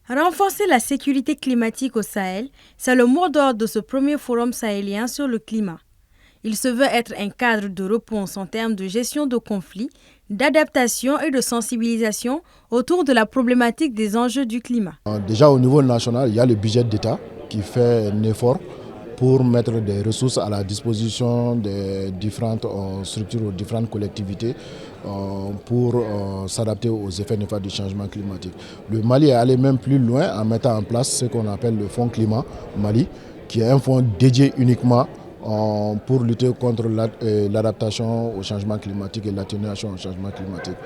Renforcer la sécurité climatique au Sahel, c'est le mot d'ordre de ce premier forum sahélien sur le climat. Il se veut être un cadre de réponse en termes de gestion de conflits, d'adaptation et de sensibilisation autour de la problématique des enjeux du climat. Déjà au niveau national, il y a le budget d'État qui fait un effort pour mettre des ressources à la disposition des différentes structures ou différentes collectivités pour s'adapter aux effets néfastes du changement climatique. Le Mali est allé même plus loin en mettant en place ce qu'on appelle le Fonds Climat Mali, qui est un fonds dédié uniquement pour lutter contre l'adaptation au changement climatique et l'atténuation au changement climatique.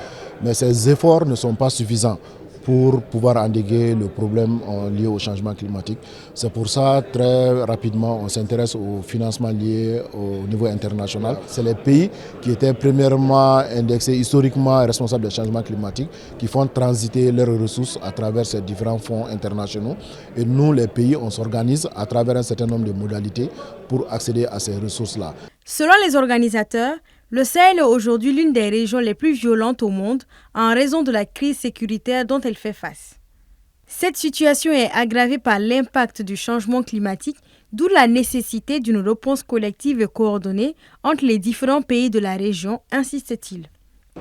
Mais ces efforts ne sont pas suffisants pour pouvoir endiguer le problème lié au changement climatique. C'est pour ça, très rapidement, on s'intéresse au financement lié au niveau international. C'est les pays qui étaient premièrement indexés, historiquement responsables des changements climatiques, qui font transiter leurs ressources à travers ces différents fonds internationaux. Et nous, les pays, on s'organise à travers un certain nombre de modalités pour accéder à ces ressources-là. Selon les organisateurs, le Sahel est aujourd'hui l'une des régions les plus violentes au monde en raison de la crise sécuritaire dont elle fait face. Cette situation est aggravée par l'impact du changement climatique, d'où la nécessité d'une réponse collective et coordonnée entre les différents pays de la région, insiste-t-il.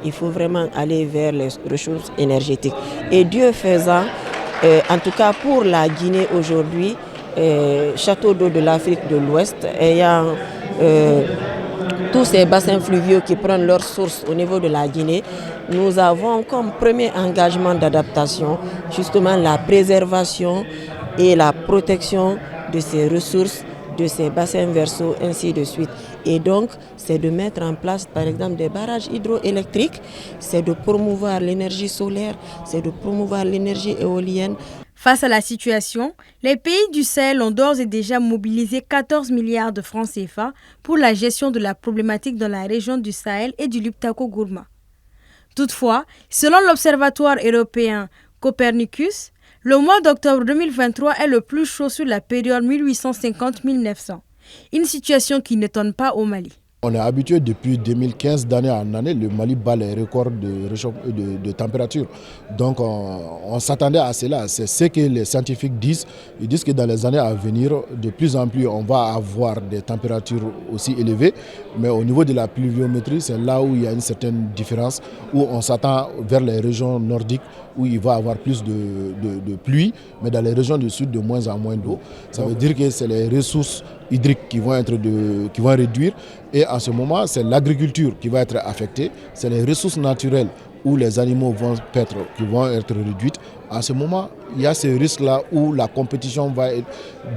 Il faut vraiment aller vers les ressources énergétiques. Et Dieu faisant, en tout cas pour la Guinée aujourd'hui, château d'eau de l'Afrique de l'Ouest, ayant tous ces bassins fluviaux qui prennent leur source au niveau de la Guinée, nous avons comme premier engagement d'adaptation justement la préservation et la protection de ces ressources, de ces bassins versants, ainsi de suite. Et donc, c'est de mettre en place, par exemple, des barrages hydroélectriques, c'est de promouvoir l'énergie solaire, c'est de promouvoir l'énergie éolienne. Face à la situation, les pays du Sahel ont d'ores et déjà mobilisé 14 milliards de francs CFA pour la gestion de la problématique dans la région du Sahel et du Liptako-Gourma. Toutefois, selon l'Observatoire européen Copernicus, le mois d'octobre 2023 est le plus chaud sur la période 1850-1900, une situation qui n'étonne pas au Mali. On est habitué depuis 2015, d'année en année, le Mali bat les records de température. Donc on s'attendait à cela. C'est ce que les scientifiques disent. Ils disent que dans les années à venir, de plus en plus, on va avoir des températures aussi élevées. Mais au niveau de la pluviométrie, c'est là où il y a une certaine différence, où on s'attend vers les régions nordiques, où il va y avoir plus de pluie, mais dans les régions du sud, de moins en moins d'eau. Ça veut dire que c'est les ressources hydriques qui vont réduire. Et en ce moment, c'est l'agriculture qui va être affectée, c'est les ressources naturelles où les animaux vont perdre, qui vont être réduites. En ce moment, il y a ce risque-là où la compétition va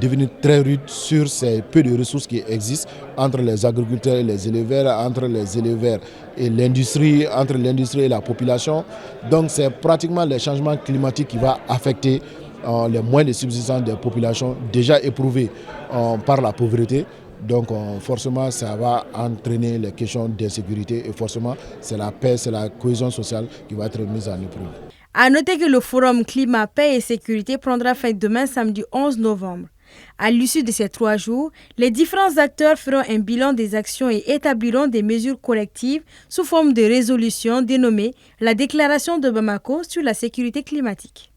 devenir très rude sur ces peu de ressources qui existent entre les agriculteurs et les éleveurs, entre les éleveurs et l'industrie, entre l'industrie et la population. Donc c'est pratiquement le changement climatique qui va affecter les moyens de subsistance des populations déjà éprouvées par la pauvreté. Donc forcément, ça va entraîner les questions d'insécurité et forcément, c'est la paix, c'est la cohésion sociale qui va être mise en épreuve. À noter que le forum Climat, Paix et Sécurité prendra fin demain samedi 11 novembre. À l'issue de ces 3 jours, les différents acteurs feront un bilan des actions et établiront des mesures collectives sous forme de résolution dénommée la Déclaration de Bamako sur la sécurité climatique.